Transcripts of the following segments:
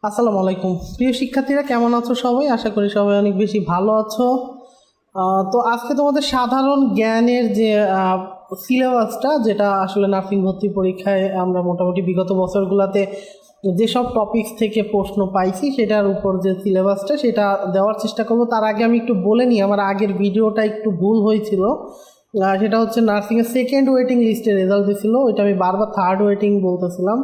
আসসালামু আলাইকুম প্রিয় শিক্ষার্থীরা, কেমন আছো সবাই? আশা করি সবাই অনেক বেশি ভালো আছো। তো আজকে তোমাদের সাধারণ জ্ঞানের যে সিলেবাসটা, যেটা আসলে নার্সিং ভর্তি পরীক্ষায় আমরা মোটামুটি বিগত বছরগুলোতে যেসব টপিকস থেকে প্রশ্ন পাইছি সেটার উপর যে সিলেবাসটা সেটা দেওয়ার চেষ্টা করবো। তার আগে আমি একটু বলে নিই, আমার আগের ভিডিওটা একটু ভুল হয়েছিল। সেটা হচ্ছে নার্সিংয়ের সেকেন্ড ওয়েটিং লিস্টে রেজাল্ট দিয়েছিল, ওইটা আমি বারবার থার্ড ওয়েটিং বলতেছিলাম।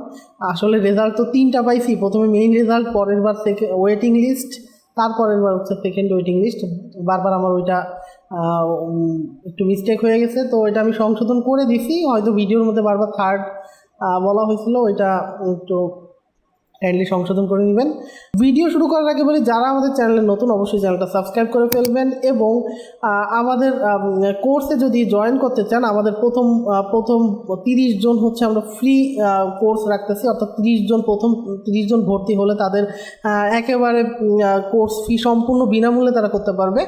আসলে রেজাল্ট তো তিনটা পাইছি, প্রথমে মেইন রেজাল্ট, পরের বার ওয়েটিং লিস্ট, তারপরের বার হচ্ছে সেকেন্ড ওয়েটিং লিস্ট। বারবার আমার ওইটা একটু মিস্টেক হয়ে গেছে, তো ওইটা আমি সংশোধন করে দিছি। হয়তো ভিডিওর মধ্যে বারবার থার্ড বলা হয়েছিল, ওইটা একটু কাইন্ডলি সংশোধন করে নেবেন। ভিডিও শুরু করার আগে বলি, যারা আমাদের চ্যানেলে নতুন অবশ্যই চ্যানেলটা সাবস্ক্রাইব করে ফেলবেন এবং আমাদের কোর্সে যদি জয়েন করতে চান, আমাদের প্রথম 30 জন হচ্ছে আমরা ফ্রি কোর্স রাখতেছি, অর্থাৎ 30 জন ভর্তি হলে তাদের একেবারে কোর্স ফি সম্পূর্ণ বিনামূল্যে তারা করতে পারবে।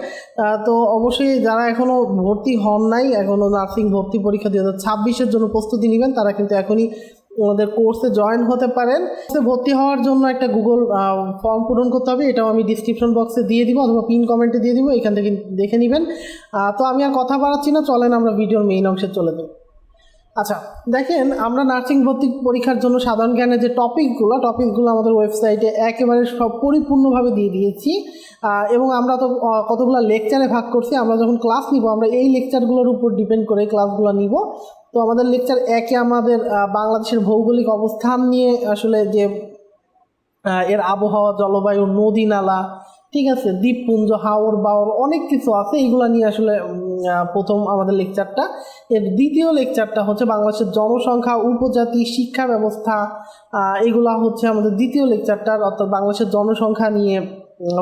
তো অবশ্যই যারা এখনও ভর্তি হন নাই, এখনও নার্সিং ভর্তি পরীক্ষা 2026-এর জন্য প্রস্তুতি নেবেন, তারা কিন্তু এখনই আমাদের কোর্সে জয়েন হতে পারেন। ভর্তি হওয়ার জন্য একটা গুগল ফর্ম পূরণ করতে হবে, এটাও আমি ডিসক্রিপশন বক্সে দিয়ে দিব অথবা পিন কমেন্টে দিয়ে দিব, এখান থেকে দেখে নেবেন। তো আমি আর কথা বাড়াচ্ছি না, চলেন আমরা ভিডিওর মেইন অংশে চলে যাই। আচ্ছা দেখেন, আমরা নার্সিং ভর্তি পরীক্ষার জন্য সাধারণ জ্ঞানের যে টপিকগুলো আমাদের ওয়েবসাইটে একেবারে সব পরিপূর্ণভাবে দিয়ে দিয়েছি। এবং আমরা তো কতগুলো লেকচারে ভাগ করছি। আমরা যখন ক্লাস নিব, আমরা এই লেকচারগুলোর উপর ডিপেন্ড করে ক্লাসগুলো নিব। তো আমাদের লেকচার একে আমাদের বাংলাদেশের ভৌগোলিক অবস্থান নিয়ে, আসলে যে এর আবহাওয়া, জলবায়ু, নদী নালা, ঠিক আছে, দ্বীপপুঞ্জ, হাওর বাওর, অনেক কিছু আছে, এইগুলো নিয়ে আসলে প্রথম আমাদের লেকচারটা। এর দ্বিতীয় লেকচারটা হচ্ছে বাংলাদেশের জনসংখ্যা, উপজাতি, শিক্ষা ব্যবস্থা, এগুলা হচ্ছে আমাদের দ্বিতীয় লেকচারটার, অর্থাৎ বাংলাদেশের জনসংখ্যা নিয়ে,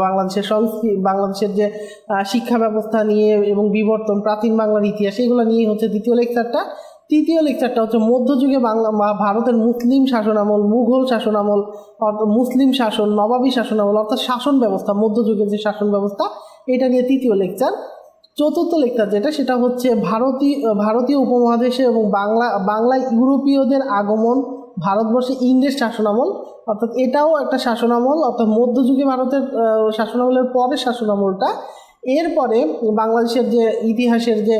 বাংলাদেশের সংস্কৃতি, বাংলাদেশের যে শিক্ষা ব্যবস্থা নিয়ে এবং বিবর্তন, প্রাচীন বাংলার ইতিহাস, এগুলো নিয়ে হচ্ছে দ্বিতীয় লেকচারটা। তৃতীয় লেকচারটা হচ্ছে মধ্যযুগে ভারতের মুসলিম শাসনামল, মুঘল শাসনামল, মুসলিম শাসন, নবাবী শাসনামল, অর্থাৎ শাসন ব্যবস্থা, মধ্যযুগের যে শাসন ব্যবস্থা, এটা নিয়ে তৃতীয় লেকচার। চতুর্থ লেকচার যেটা, সেটা হচ্ছে ভারতীয় উপমহাদেশে এবং বাংলায় ইউরোপীয়দের আগমন, ভারতবর্ষে ইংরেজ শাসনামল, অর্থাৎ এটাও একটা শাসনামল, অর্থাৎ মধ্যযুগে ভারতের শাসনামলের পরের শাসনামলটা। এরপরে বাংলাদেশের যে ইতিহাসের যে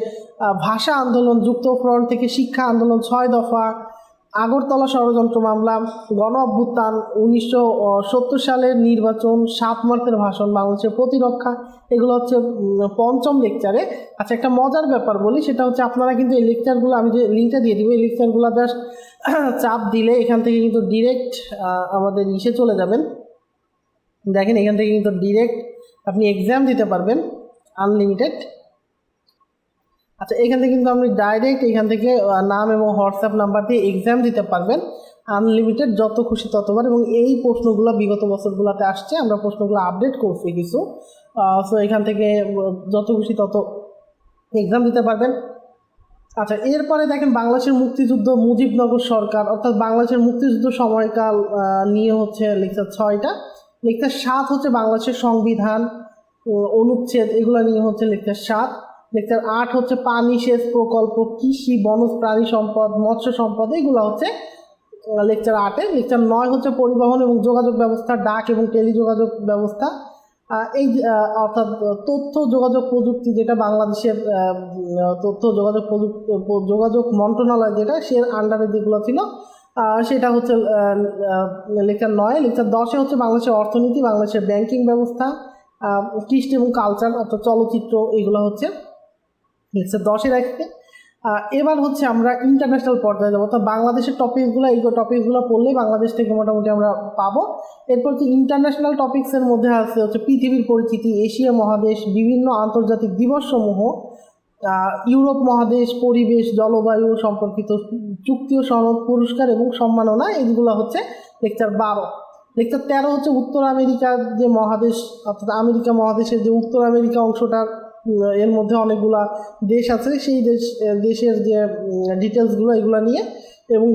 ভাষা আন্দোলন, যুক্ত ফ্রন্ট থেকে শিক্ষা আন্দোলন, 6 দফা, আগরতলা ষড়যন্ত্র মামলা, গণ অভ্যুত্থান, 1970 সালের নির্বাচন, 7 মার্চের ভাষণ, বাংলাদেশের প্রতিরক্ষা, এগুলো হচ্ছে পঞ্চম লেকচারে। আচ্ছা, একটা মজার ব্যাপার বলি, সেটা হচ্ছে আপনারা কিন্তু এই লেকচারগুলো, আমি যে লিঙ্কটা দিয়ে দিব, এই লেকচারগুলো জাস্ট চাপ দিলে এখান থেকে কিন্তু ডিরেক্ট আমাদের ইসে চলে যাবেন। দেখেন, এখান থেকে কিন্তু ডিরেক্ট আপনি এক্সাম দিতে পারবেন, আনলিমিটেড। আচ্ছা, এখান থেকে কিন্তু আপনি ডাইরেক্ট এখান থেকে নাম এবং হোয়াটসঅ্যাপ নাম্বার দিয়ে এক্সাম দিতে পারবেন, আনলিমিটেড, যত খুশি ততবার। এবং এই প্রশ্নগুলো বিগত বছরগুলোতে আসছে, আমরা প্রশ্নগুলো আপডেট করছি কিছু। সো এখান থেকে যত খুশি তত এক্সাম দিতে পারবেন। আচ্ছা, এরপরে দেখেন বাংলাদেশের মুক্তিযুদ্ধ, মুজিবনগর সরকার, অর্থাৎ বাংলাদেশের মুক্তিযুদ্ধ সময়কাল নিয়ে হচ্ছে লেকচার 6টা। লেকচার 7 হচ্ছে বাংলাদেশের সংবিধান, অনুচ্ছেদ, এগুলো নিয়ে হচ্ছে লেকচার 7। লেকচার 8 হচ্ছে পানি সেচ প্রকল্প, কৃষি, বনজ প্রাণী সম্পদ, মৎস্য সম্পদ, এগুলো হচ্ছে লেকচার 8-এ। লেকচার 9 হচ্ছে পরিবহন এবং যোগাযোগ ব্যবস্থা, ডাক এবং টেলিযোগাযোগ ব্যবস্থা, এই অর্থাৎ তথ্য যোগাযোগ প্রযুক্তি, যেটা বাংলাদেশের তথ্য যোগাযোগ মন্ত্রণালয়, যেটা সে আন্ডারে যেগুলো ছিল, সেটা হচ্ছে লেকচার 9। লেকচার 10-এ হচ্ছে বাংলাদেশের অর্থনীতি, বাংলাদেশের ব্যাংকিং ব্যবস্থা, কৃষ্টি এবং কালচার, অর্থাৎ চলচ্চিত্র, এগুলো হচ্ছে লেকচার 10-এ রাখতে। এবার হচ্ছে আমরা ইন্টারন্যাশনাল পর্যায়ে যাবো, অর্থাৎ বাংলাদেশের টপিকগুলো, এই টপিকগুলো পড়লেই বাংলাদেশ থেকে মোটামুটি আমরা পাবো। এরপর হচ্ছে ইন্টারন্যাশনাল টপিক্সের মধ্যে আছে হচ্ছে পৃথিবীর পরিচিতি, এশিয়া মহাদেশ, বিভিন্ন আন্তর্জাতিক দিবসসমূহ, ইউরোপ মহাদেশ, পরিবেশ, জলবায়ু সম্পর্কিত চুক্তি ও সনদ, পুরস্কার এবং সম্মাননা, এইগুলো হচ্ছে লেকচার 12। লেকচার 13 হচ্ছে উত্তর আমেরিকার যে মহাদেশ, অর্থাৎ আমেরিকা মহাদেশের যে উত্তর আমেরিকা অংশটার, এর মধ্যে অনেকগুলা দেশ আছে, সেই দেশের যে ডিটেলসগুলো, এগুলো নিয়ে। এবং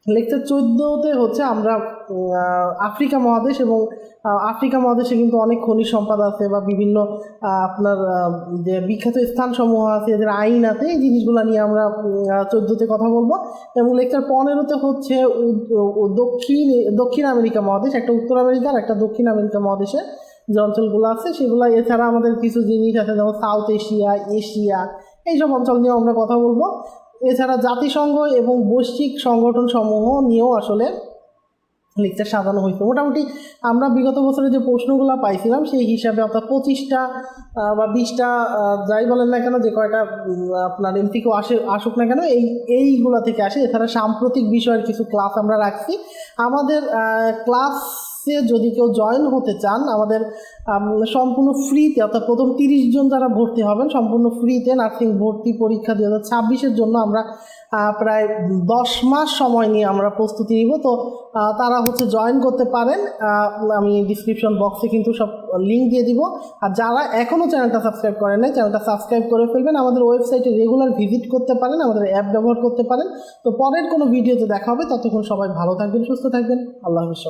লেকচার 14তে হচ্ছে আমরা আফ্রিকা মহাদেশ এবং আফ্রিকা মহাদেশে কিন্তু অনেক খনিজ সম্পদ আছে বা বিভিন্ন আপনার যে বিখ্যাত স্থানসমূহ আছে, এদের আইন আছে, এই জিনিসগুলো নিয়ে আমরা 14তে কথা বলবো। এবং লেকচার 15তে হচ্ছে দক্ষিণ আমেরিকা মহাদেশ, একটা উত্তর আমেরিকার একটা দক্ষিণ আমেরিকা মহাদেশে যে অঞ্চলগুলো আছে সেগুলো, এছাড়া আমাদের কিছু জিনিস আছে যেমন সাউথ এশিয়া, এশিয়া, এইসব অঞ্চল নিয়েও আমরা কথা বলবো। এছাড়া জাতিসংঘ এবং বৈশ্বিক সংগঠন সমূহ নিয়েও আসলে লেকচার সাজানো হয়েছে। মোটামুটি আমরা বিগত বছরে যে প্রশ্নগুলো পাইছিলাম সেই হিসাবে অর্থাৎ 25টা বা 20টা যাই বলেন না কেন, যে কয়টা আপনার এমসিকিউ আসুক না কেন, এইগুলা থেকে আসে। এছাড়া সাম্প্রতিক বিষয়ের কিছু ক্লাস আমরা রাখছি। আমাদের ক্লাসে যদি কেউ জয়েন হতে চান, আমাদের সম্পূর্ণ ফ্রিতে, অর্থাৎ প্রথম 30 জন যারা ভর্তি হবেন সম্পূর্ণ ফ্রিতে নার্সিং ভর্তি পরীক্ষা 2026-এর জন্য আমরা প্রায় 10 মাস সময় নিয়ে আমরা প্রস্তুতি নিব। তো তারা হচ্ছে জয়েন করতে পারেন। আমি ডিসক্রিপশন বক্সে কিন্তু সব লিঙ্ক দিয়ে দিব। আর যারা এখনও চ্যানেলটা সাবস্ক্রাইব করেন নাই, চ্যানেলটা সাবস্ক্রাইব করে ফেলবেন। আমাদের ওয়েবসাইটে রেগুলার ভিজিট করতে পারেন, আমাদের অ্যাপ ব্যবহার করতে পারেন। তো পরের কোনো ভিডিওতে দেখা হবে, ততক্ষণ সবাই ভালো থাকবেন, সুস্থ থাকবেন। আল্লাহ হাফেজ।